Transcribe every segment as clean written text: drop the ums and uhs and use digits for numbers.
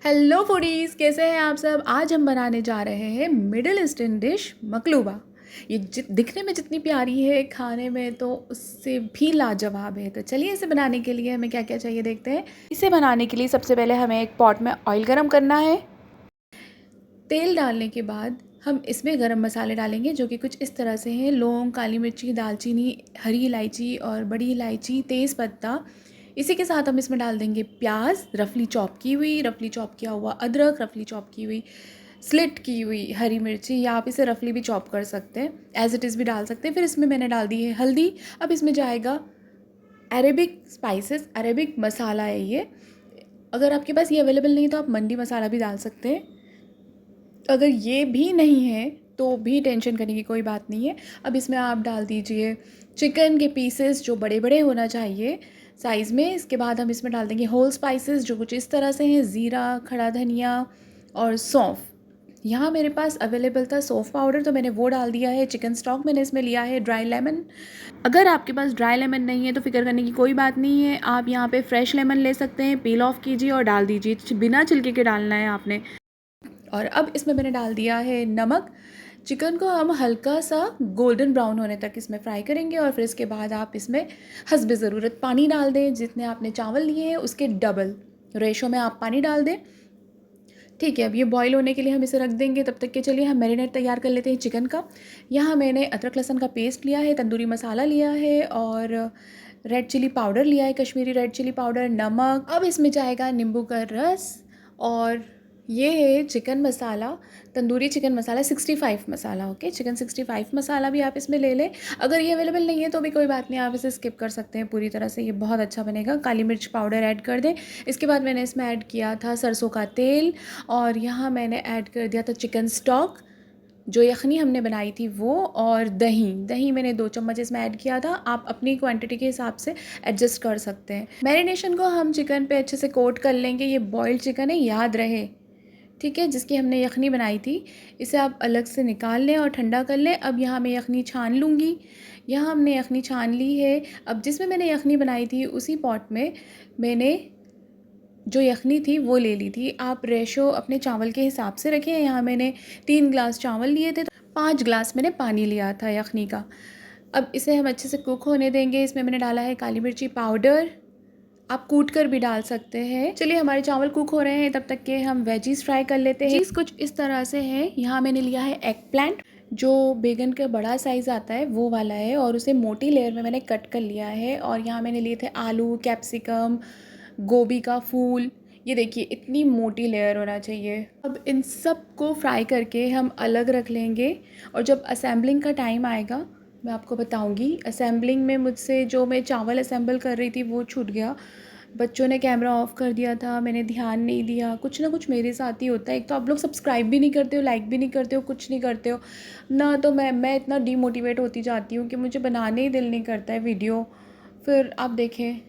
Hello foodies, कैसे हैं आप सब। आज हम बनाने जा रहे हैं मिडिल ईस्टर्न डिश मकलूबा। ये दिखने में जितनी प्यारी है, खाने में तो उससे भी लाजवाब है। तो चलिए इसे बनाने के लिए हमें क्या क्या चाहिए देखते हैं। इसे बनाने के लिए सबसे पहले हमें एक पॉट में ऑयल गरम करना है। तेल डालने के बाद हम इसमें गरम मसाले डालेंगे, जो कि कुछ इस तरह से हैं: लौंग, काली मिर्ची, दालचीनी, हरी इलायची और बड़ी इलायची, तेज़पत्ता। इसी के साथ हम इसमें डाल देंगे प्याज, रफली चॉप की हुई, रफली चॉप किया हुआ अदरक, रफली चॉप की हुई स्लिट की हुई हरी मिर्ची, या आप इसे रफली भी चॉप कर सकते हैं, एज इट इज़ भी डाल सकते हैं। फिर इसमें मैंने डाल दी है हल्दी। अब इसमें जाएगा अरेबिक स्पाइसेस, अरेबिक मसाला है ये। अगर आपके पास ये अवेलेबल नहीं तो आप मंडी मसाला भी डाल सकते हैं। अगर ये भी नहीं है तो भी टेंशन करने की कोई बात नहीं है। अब इसमें आप डाल दीजिए चिकन के पीसेस, जो बड़े बड़े होना चाहिए साइज़ में। इसके बाद हम इसमें डाल देंगे होल स्पाइसेस, जो कुछ इस तरह से हैं: ज़ीरा, खड़ा धनिया और सौंफ। यहाँ मेरे पास अवेलेबल था सौंफ पाउडर, तो मैंने वो डाल दिया है। चिकन स्टॉक मैंने इसमें लिया है, ड्राई लेमन। अगर आपके पास ड्राई लेमन नहीं है तो फिक्र करने की कोई बात नहीं है, आप यहाँ पे फ्रेश लेमन ले सकते हैं। पील ऑफ कीजिए और डाल दीजिए, बिना छिलके के डालना है आपने। और अब इसमें मैंने डाल दिया है नमक। चिकन को हम हल्का सा गोल्डन ब्राउन होने तक इसमें फ्राई करेंगे, और फिर इसके बाद आप इसमें हस्ब ज़रूरत पानी डाल दें। जितने आपने चावल लिए हैं उसके डबल रेशो में आप पानी डाल दें। ठीक है, अब ये बॉईल होने के लिए हम इसे रख देंगे। तब तक के चलिए हम मैरिनेट तैयार कर लेते हैं चिकन का। यहाँ मैंने अदरक लहसुन का पेस्ट लिया है, तंदूरी मसाला लिया है और रेड चिली पाउडर लिया है, कश्मीरी रेड चिली पाउडर, नमक। अब इसमें जाएगा नींबू का रस, और ये है चिकन मसाला, तंदूरी चिकन मसाला 65 मसाला। ओके, चिकन 65 मसाला भी आप इसमें ले लें। अगर ये अवेलेबल नहीं है तो भी कोई बात नहीं, आप इसे स्किप कर सकते हैं पूरी तरह से, ये बहुत अच्छा बनेगा। काली मिर्च पाउडर ऐड कर दें। इसके बाद मैंने इसमें ऐड किया था सरसों का तेल, और यहाँ मैंने ऐड कर दिया था चिकन स्टॉक, जो यखनी हमने बनाई थी वो, और दही। दही मैंने 2 चम्मच इसमें ऐड किया था। आप अपनी क्वांटिटी के हिसाब से एडजस्ट कर सकते हैं। मैरिनेशन को हम चिकन पे अच्छे से कोट कर लेंगे। ये बॉइल्ड चिकन है, याद रहे, ठीक है, जिसकी हमने यखनी बनाई थी। इसे आप अलग से निकाल लें और ठंडा कर लें। अब यहाँ मैं यखनी छान लूँगी। यहाँ हमने यखनी छान ली है। अब जिसमें मैंने यखनी बनाई थी उसी पॉट में मैंने जो यखनी थी वो ले ली थी। आप रेशो अपने चावल के हिसाब से रखें। यहाँ मैंने 3 ग्लास चावल लिए थे तो 5 ग्लास मैंने पानी लिया था यखनी का। अब इसे हम अच्छे से कुक होने देंगे। इसमें मैंने डाला है काली मिर्ची पाउडर, आप कूट कर भी डाल सकते हैं। चलिए हमारे चावल कुक हो रहे हैं, तब तक के हम वेजीज फ्राई कर लेते हैं। वेजीज कुछ इस तरह से है। यहाँ मैंने लिया है एग प्लांट, जो बैगन का बड़ा साइज़ आता है वो वाला है, और उसे मोटी लेयर में मैंने कट कर लिया है। और यहाँ मैंने लिए थे आलू, कैप्सिकम, गोभी का फूल। ये देखिए इतनी मोटी लेयर होना चाहिए। अब इन सब को फ्राई करके हम अलग रख लेंगे, और जब असेंबलिंग का टाइम आएगा मैं आपको बताऊंगी। असेंबलिंग में मुझसे जो मैं चावल असेंबल कर रही थी वो छूट गया। बच्चों ने कैमरा ऑफ कर दिया था, मैंने ध्यान नहीं दिया। कुछ ना कुछ मेरे साथ ही होता है। एक तो आप लोग सब्सक्राइब भी नहीं करते हो, लाइक भी नहीं करते हो, कुछ नहीं करते हो ना, तो मैं इतना डीमोटिवेट होती जाती हूँ कि मुझे बनाने ही दिल नहीं करता है वीडियो। फिर आप देखें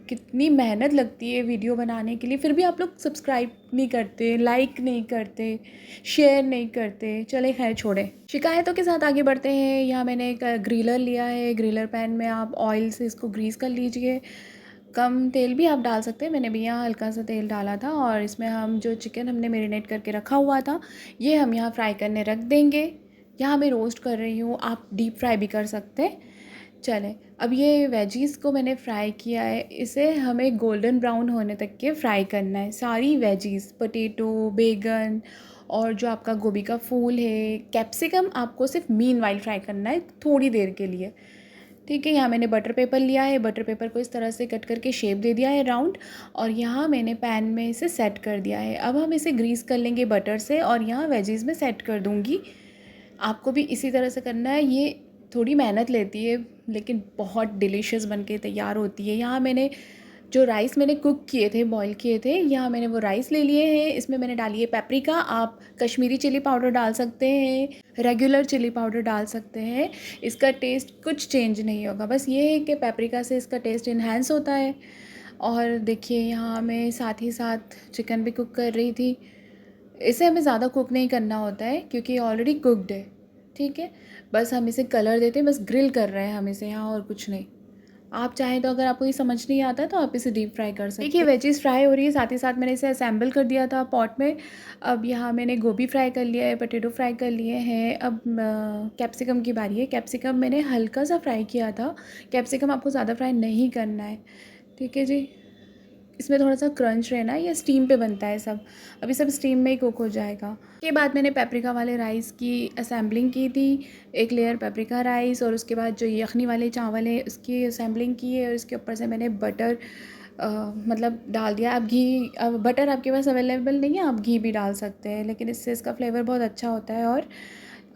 कितनी मेहनत लगती है वीडियो बनाने के लिए, फिर भी आप लोग सब्सक्राइब नहीं करते, लाइक नहीं करते, शेयर नहीं करते। चले खैर छोड़े, शिकायतों के साथ आगे बढ़ते हैं। यहाँ मैंने एक ग्रिलर लिया है। ग्रिलर पैन में आप ऑयल से इसको ग्रीस कर लीजिए। कम तेल भी आप डाल सकते हैं, मैंने भी यहाँ हल्का सा तेल डाला था। और इसमें हम जो चिकन हमने मैरिनेट करके रखा हुआ था ये हम यहाँ फ्राई करने रख देंगे। यहाँ मैं रोस्ट कर रही हूँ, आप डीप फ्राई भी कर सकते हैं। चलें, अब ये वेजीज़ को मैंने फ्राई किया है, इसे हमें गोल्डन ब्राउन होने तक के फ्राई करना है। सारी वेजीज़, पोटैटो, बैगन और जो आपका गोभी का फूल है, कैप्सिकम, आपको सिर्फ मीनवाइल फ्राई करना है थोड़ी देर के लिए। ठीक है, यहाँ मैंने बटर पेपर लिया है। बटर पेपर को इस तरह से कट करके शेप दे दिया है राउंड, और यहाँ मैंने पैन में इसे सेट कर दिया है। अब हम इसे ग्रीस कर लेंगे बटर से, और यहाँ वेजीज़ में सेट कर दूँगी। आपको भी इसी तरह से करना है। ये थोड़ी मेहनत लेती है लेकिन बहुत डिलीशियस बन के तैयार होती है। यहाँ मैंने जो राइस मैंने कुक किए थे, बॉईल किए थे, यहाँ मैंने वो राइस ले लिए हैं। इसमें मैंने डाली है पेपरिका, आप कश्मीरी चिली पाउडर डाल सकते हैं, रेगुलर चिली पाउडर डाल सकते हैं। इसका टेस्ट कुछ चेंज नहीं होगा, बस ये है कि पेपरिका से इसका टेस्ट इन्हेंस होता है। और देखिए यहाँ मैं साथ ही साथ चिकन भी कुक कर रही थी। इसे हमें ज़्यादा कुक नहीं करना होता है क्योंकि ऑलरेडी कुकड है। ठीक है, बस हम इसे कलर देते हैं, बस ग्रिल कर रहे हैं हम इसे यहाँ, और कुछ नहीं। आप चाहें तो अगर आपको ये समझ नहीं आता है तो आप इसे डीप फ्राई कर सकते हैं। देखिए वेजीज़ फ्राई हो रही है, साथ ही साथ मैंने इसे असेंबल कर दिया था पॉट में। अब यहाँ मैंने गोभी फ्राई कर लिया है, पोटैटो फ्राई कर लिए हैं। अब कैप्सिकम की बारी है। कैप्सिकम मैंने हल्का सा फ्राई किया था। कैप्सिकम आपको ज़्यादा फ्राई नहीं करना है, ठीक है जी। इसमें थोड़ा सा क्रंच रहना है, ये स्टीम पे बनता है सब। अभी सब स्टीम में ही कुक हो जाएगा। के बाद मैंने पेपरिका वाले राइस की असेंबलिंग की थी, एक लेयर पेपरिका राइस, और उसके बाद जो यखनी वाले चावल है उसकी असेंबलिंग की है, और इसके ऊपर से मैंने बटर मतलब डाल दिया। अब घी, अब बटर आपके पास अवेलेबल नहीं है, आप घी भी डाल सकते हैं, लेकिन इससे इसका फ्लेवर बहुत अच्छा होता है। और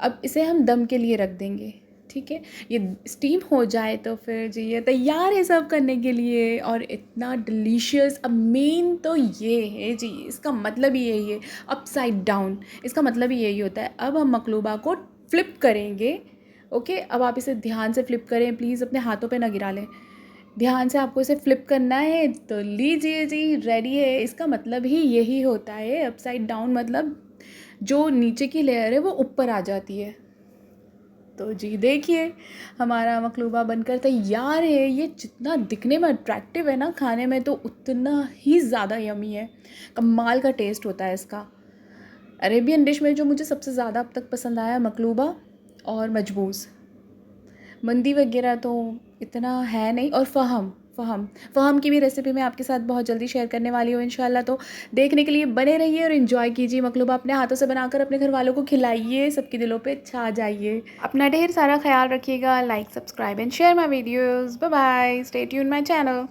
अब इसे हम दम के लिए रख देंगे, ठीक है। ये स्टीम हो जाए तो फिर जी ये तैयार है सर्व करने के लिए, और इतना डिलीशियस। अब मेन तो ये है जी, इसका मतलब ही यही है, अपसाइड डाउन, इसका मतलब ही यही होता है। अब हम मकलूबा को फ्लिप करेंगे, ओके। अब आप इसे ध्यान से फ्लिप करें प्लीज़, अपने हाथों पे ना गिरा लें, ध्यान से आपको इसे फ्लिप करना है। तो लीजिए जी, रेडी है। इसका मतलब ही यही होता है अपसाइड डाउन, मतलब जो नीचे की लेयर है वो ऊपर आ जाती है। तो जी देखिए, हमारा मकलूबा बनकर तैयार है। ये जितना दिखने में अट्रैक्टिव है ना, खाने में तो उतना ही ज़्यादा यमी है। कमाल का टेस्ट होता है इसका। अरेबियन डिश में जो मुझे सबसे ज़्यादा अब तक पसंद आया, मकलूबा और मजबूस। मंदी वगैरह तो इतना है नहीं। और फ़हम की भी रेसिपी मैं आपके साथ बहुत जल्दी शेयर करने वाली हूँ इंशाल्लाह। तो देखने के लिए बने रहिए और एंजॉय कीजिए। मकलूबा अपने हाथों से बनाकर अपने घर वालों को खिलाइए, सबके दिलों पे छा जाइए। अपना ढेर सारा ख्याल रखिएगा। Like, subscribe and share my videos. Bye bye, stay tune my channel.